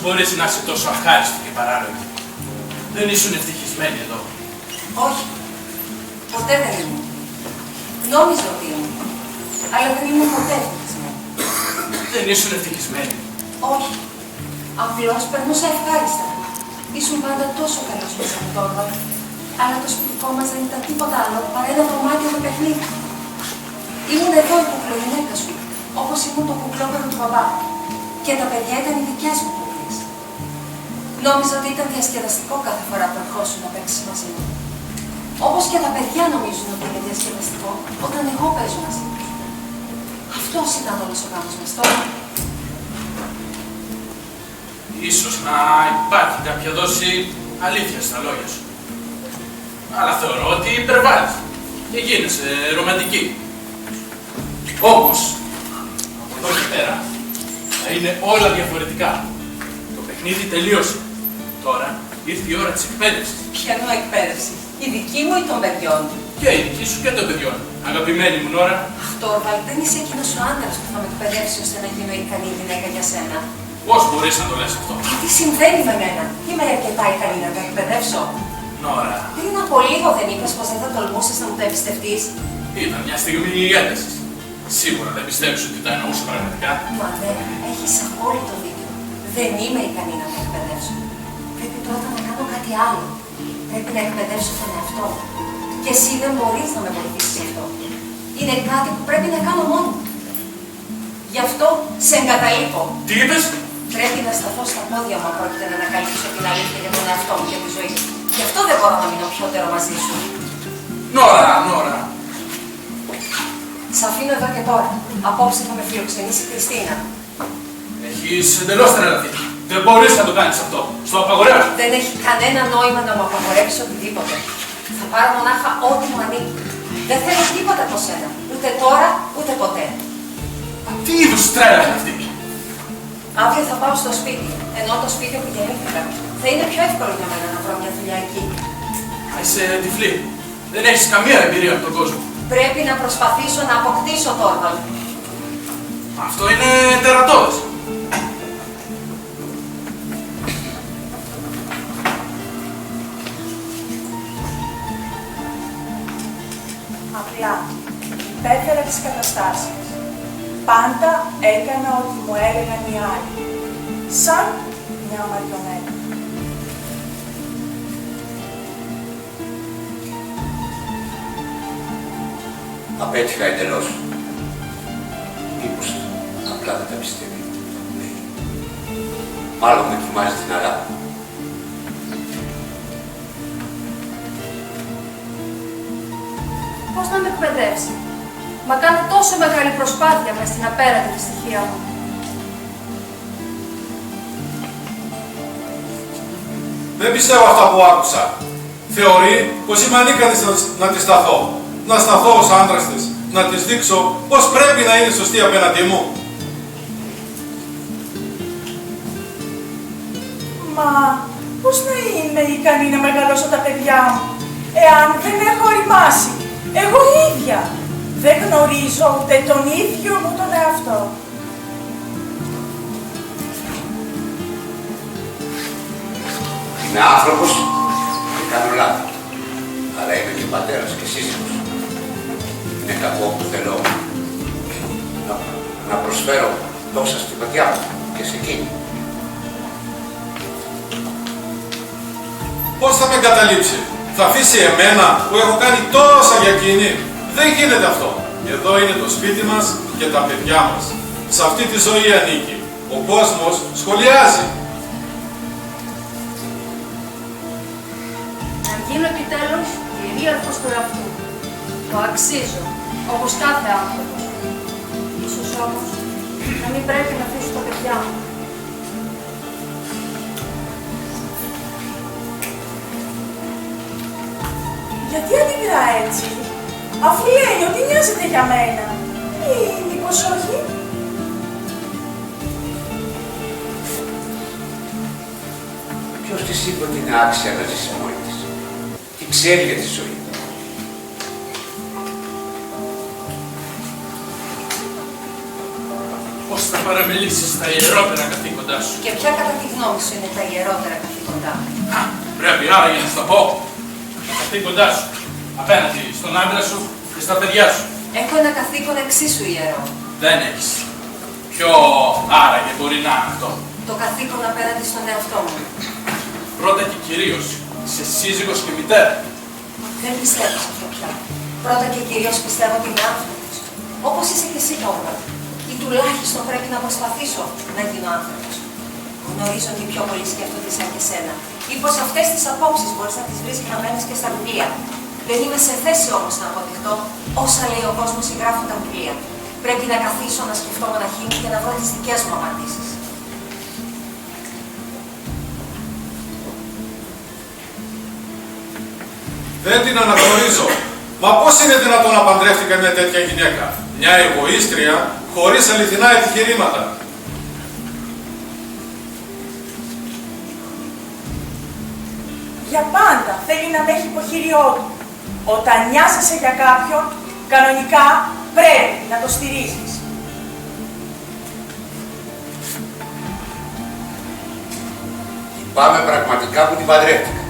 μπορείς να είσαι τόσο ευχάριστη και παράλογη? Δεν ήσουν ευτυχισμένη εδώ? Όχι. Ποτέ δεν ήμουν. Νόμιζα ότι ήμουν. Αλλά δεν ήμουν ποτέ ευτυχισμένη. Δεν ήσουν ευτυχισμένη? Όχι. Απλώς περνούσα ευχάριστα. Ήσουν πάντα τόσο καλός μέσα από τώρα. Αλλά το σπιτικό μας δεν ήταν τίποτα άλλο παρά ένα δωμάτιο με παιχνίδι. Ήμουν εδώ η κουκλογυναίκα σου, όπως ήμουν το κουκλόπεδο του μπαμπά. Και τα παιδιά ήταν οι δικές μου κουκλές. Νόμιζα ότι ήταν διασκεδαστικό κάθε φορά που ερχόσουν να παίξεις μαζί μου. Όπως και τα παιδιά νομίζουν ότι είναι διασκεδαστικό όταν εγώ παίζω μαζί τους. Αυτός ήταν όλος ο γάμος μας τώρα. Ίσως να υπάρχει κάποια δόση αλήθεια στα λόγια σου. Αλλά θεωρώ ότι υπερβάλλεις και γίνεσαι ρομαντική. Όμως, από εδώ και πέρα, θα είναι όλα διαφορετικά. Το παιχνίδι τελείωσε. Τώρα ήρθε η ώρα της εκπαίδευσης. Ποιανού εκπαίδευση? Η δική μου ή των παιδιών? Και η δική σου και των παιδιών. Αγαπημένη μου Νόρα. Τόρβαλ, δεν είσαι εκείνος ο άντρας που θα με εκπαιδεύσει ώστε να γίνω ικανή γυναίκα για σένα. Πώς μπορείς να το λες αυτό? Τι συμβαίνει με μένα? Είμαι αρκετά ικανή να τα εκπαιδεύσω. Νόρα. Πριν από λίγο δεν είπες πως δεν θα τολμούσες να μου το εμπιστευτείς? Ήταν μια στιγμή έντασης. Σίγουρα δεν πιστεύεις ότι τα εννοούσα πραγματικά. Μα ναι, έχεις απόλυτο δίκιο. Δεν είμαι ικανή να τα εκπαιδεύσω. Πρέπει πρώτα να κάνω κάτι άλλο. Πρέπει να εκπαιδεύσω τον εαυτό μου. Και εσύ δεν μπορείς να με βοηθήσεις γι' αυτό. Είναι κάτι που πρέπει να κάνω μόνο μου. Γι' αυτό σε εγκαταλείπω. Τι είπες? Πρέπει να σταθώ στα πόδια μου αν πρόκειται να ανακαλύψω την αλήθεια για τον εαυτό μου και τη ζωή. Γι' αυτό δεν μπορώ να μείνω πιότερο μαζί σου. Νόρα, Νόρα. Σ' αφήνω εδώ και τώρα. Απόψε θα με φιλοξενήσει η Κριστίνα. Έχεις εντελώς τρελαθεί. Δεν μπορείς να το κάνεις αυτό. Στο απαγορεύω. Δεν έχει κανένα νόημα να μου απαγορεύεις οτιδήποτε. Θα πάρω μονάχα ό,τι μου ανήκει. Δεν θέλω τίποτα από σένα. Ούτε τώρα, ούτε ποτέ. Τι είδους τρέλα είναι αυτή? Αύριο θα πάω στο σπίτι. Ενώ το σπίτι όπου γεννήθηκα. Θα είναι πιο εύκολο για μένα να βρω μια δουλειά εκεί. Μα είσαι τυφλή. Δεν έχεις καμία εμπειρία από τον κόσμο. Πρέπει να προσπαθήσω να αποκτήσω το όργανο. Αυτό είναι τερατώδες. Απλά υπέφερα τις καταστάσεις. Πάντα έκανα ό,τι μου έλεγαν οι άλλοι. Σαν μια μαριονέτα. Απέτυχα εντελώς. Μήπως απλά δεν τα πιστεύει. Ναι. Μάλλον με κοιμάζει την αγάπη. Πώς να με εκπαιδεύσει? Μα κάνω τόσο μεγάλη προσπάθεια μες στην απέραντη δυστυχία μου. Δεν πιστεύω αυτά που άκουσα. Θεωρεί πως είμαι ανίκανης να τη σταθώ. Να σταθώ ως άντρας της. Να της δείξω πως πρέπει να είναι σωστή απέναντί μου. Μα πώς να είμαι ικανή να μεγαλώσω τα παιδιά μου, εάν δεν έχω οριμάσει, εγώ ίδια. Δεν γνωρίζω ούτε τον ίδιο μου τον εαυτό. Είμαι άνθρωπος και κάνω λάθη. Αλλά είμαι και πατέρας και σύζυγος. Είναι κακό που θέλω να προσφέρω τόσα στην πατιά μου και σε εκείνη. Πώς θα με εγκαταλείψει? Θα αφήσει εμένα που έχω κάνει τόσα για εκείνη? Δεν γίνεται αυτό. Εδώ είναι το σπίτι μας και τα παιδιά μας. Σε αυτή τη ζωή ανήκει. Ο κόσμος σχολιάζει. Να γίνω επιτέλους κυρίαρχος του εαυτού. Το αξίζω, όπως κάθε άνθρωπος. Ίσως όμως να μην πρέπει να αφήσω τα παιδιά μου. Γιατί αντιδρά έτσι, αφού λέει ότι νοιάζεται για μένα, ή μήπως όχι? Ποιος της είπε ότι είναι άξια να ζήσει μόνη της? Τι ξέρει για τη ζωή? Πώς θα παραμελήσεις τα ιερότερα καθήκοντα καθήκοντά σου. Και ποια κατά τη γνώμη σου είναι τα ιερότερα καθήκοντά μου? Πρέπει άραγε να σου τα πω. Τα καθήκοντά σου απέναντι στον άντρα σου και στα παιδιά σου. Έχω ένα καθήκον εξίσου ιερό. Δεν έχεις. Ποιο άραγε μπορεί να είναι αυτό? Το καθήκον απέναντι στον εαυτό μου. Πρώτα και κυρίως σε σύζυγος και μητέρα. Δεν πιστεύω σε αυτό πια. Πρώτα και κυρίως πιστεύω ότι είμαι άνθρωπος. Όπως είσαι και εσύ τώρα. Ή τουλάχιστον πρέπει να προσπαθήσω να γίνω άνθρωπος. Γνωρίζω ότι πιο πολύ σκέφτονται σαν και σένα. Ή πως αυτές τις απόψεις μπορείς να τις βρεις γραμμένες και στα βιβλία. Δεν είμαι σε θέση όμως να αποδειχτώ όσα λέει ο κόσμος ή γράφουν τα βιβλία. Πρέπει να καθίσω να σκεφτώ μοναχή μου και να βρω τις δικές μου απαντήσεις. Δεν την αναγνωρίζω. Μα πώς είναι δυνατόν να παντρεύτηκα μια τέτοια γυναίκα? Μια εγωίστρια χωρίς αληθινά επιχειρήματα. Για πάντα θέλει να με έχει υποχείριό του. Όταν νοιάζεσαι για κάποιον, κανονικά πρέπει να το στηρίζεις. Πάμε πραγματικά που την παντρεύτηκα.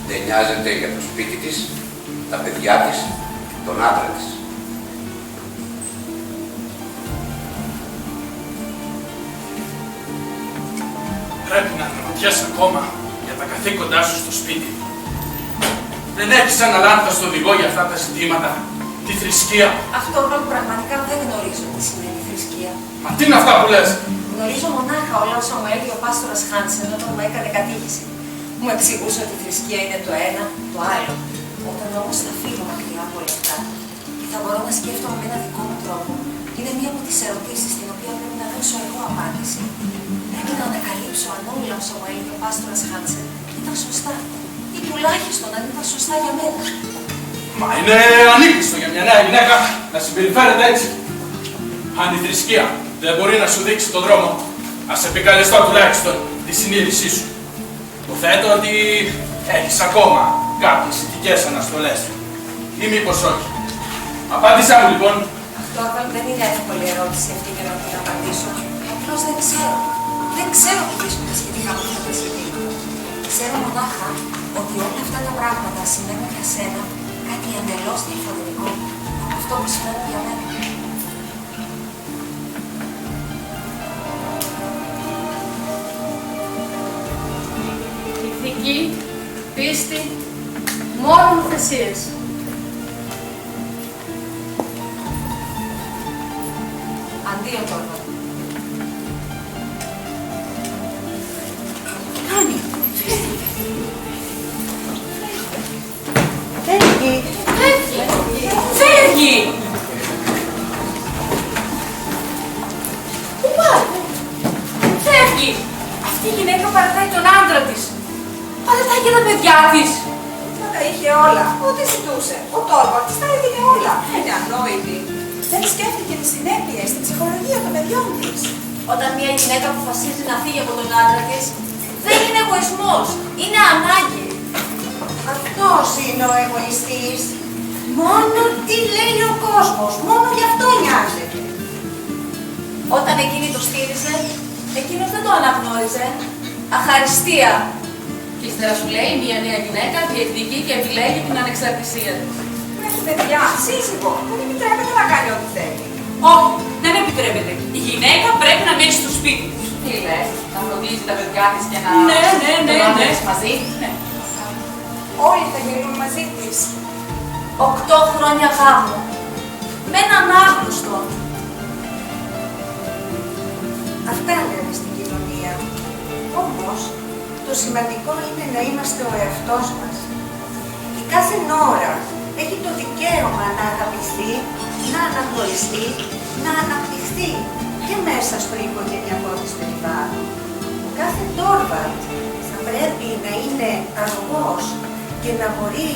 Δεν νοιάζεται για το σπίτι της, τα παιδιά της, τον άντρα της. Πρέπει να αναρωτιέσαι ακόμα για τα καθήκοντά σου στο σπίτι. Δεν έχεις ένα λάθος οδηγό για αυτά τα ζητήματα. Τη θρησκεία. Αυτό εγώ πραγματικά δεν γνωρίζω τι σημαίνει θρησκεία. Μα τι είναι αυτά που λες? Γνωρίζω μονάχα όλα όσα μου έλεγε ο πάστορας Χάνσεν όταν μου έκανε κατήχηση. Μου εξηγούσε ότι η θρησκεία είναι το ένα, το άλλο. Όταν όμως θα φύγω μακριά από όλα αυτά και θα μπορώ να σκέφτομαι με έναν δικό μου τρόπο, είναι μία από τις ερωτήσεις στην οποία πρέπει να δώσω εγώ απάντηση. Πρέπει να ανακαλύψω αν όλα όσα μου έλεγε ο πάστορας Χάνσεν ήταν σωστά. Ή τουλάχιστον αν ήταν σωστά για μένα. Μα είναι ανίκριστο για μια νέα γυναίκα να συμπεριφέρεται έτσι. Αν η θρησκεία δεν μπορεί να σου δείξει τον δρόμο, ας επικαλεστώ τουλάχιστον τη συνείδησή σου. Υποθέτω ότι έχεις ακόμα κάποιες ηθικές αναστολές. Ή μήπως όχι? Απάντησέ μου λοιπόν. Αυτό δεν είναι εύκολη ερώτηση αυτή για να την απαντήσω. Απλώς δεν ξέρω. Δεν ξέρω τι βρίσκονται σχετικά με αυτά τα ζητήματα. Ξέρω μονάχα ότι όλα αυτά τα πράγματα σημαίνουν για σένα κάτι εντελώς διαφορετικό από αυτό που σημαίνει για μένα. Ηθική, πίστη, μόνο θυσίες. Αντίο τώρα. Τι κάνει? Φεύγει. Φεύγει! Πού πάει? Φεύγει! Αυτή η γυναίκα παρατάει τον άντρα της. Παρατάει και τα παιδιά της. Μα τα είχε όλα. Ό,τι ζητούσε. Ο Τόρβαλ της τα έδινε όλα. Είναι ανόητη. Δεν σκέφτηκε τις συνέπειες, την ψυχολογία των παιδιών της. Όταν μια γυναίκα αποφασίζει να φύγει από τον άντρα της, δεν είναι εγωισμός, είναι ανάγκη. Αυτός είναι ο εγωιστής. Μόνο τι λέει ο κόσμος. Μόνο γι' αυτό νοιάζεται. Όταν εκείνη το στήριζε, εκείνος δεν το αναγνώριζε. Αχαριστία. Και ύστερα σου λέει μια νέα γυναίκα διεκδικεί και επιλέγει την ανεξαρτησία της. Έχει παιδιά, σύζυγο. Δεν επιτρέπεται να κάνει ό,τι θέλει. Όχι, δεν επιτρέπεται. Η γυναίκα πρέπει να μένει στο σπίτι της. Τι λες, να φροντίζει τα παιδιά της και να... Ναι. Μαζί. Ναι. Όλοι θα γίνουν μαζί της. 8 χρόνια γάμου. Με έναν άγνωστο. Αυτά λέμε στην κοινωνία. Όμως, το σημαντικό είναι να είμαστε ο εαυτός μας. Η κάθε νόρα έχει το δικαίωμα να αγαπηθεί, να αναγνωριστεί, να αναπτυχθεί και μέσα στο οικογενειακό της περιβάλλον. Ο κάθε Τόρβαλντ θα πρέπει να είναι αργός και να μπορεί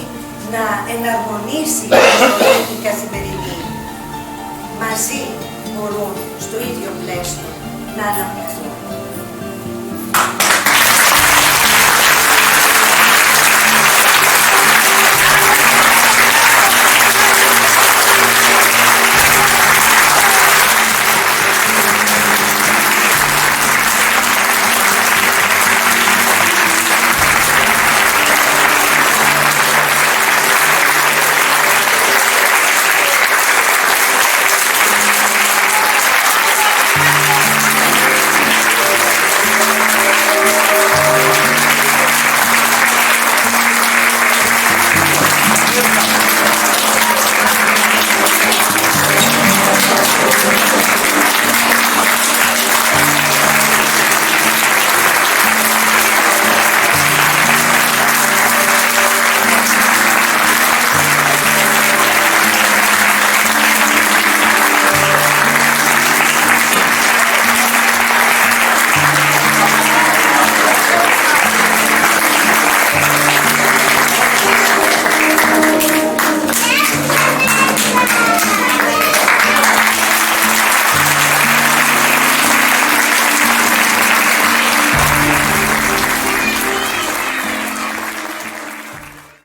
να εναρμονίσει τη ζωή την καθημερινή. Μαζί μπορούν στο ίδιο πλαίσιο να αναπτυχθούν.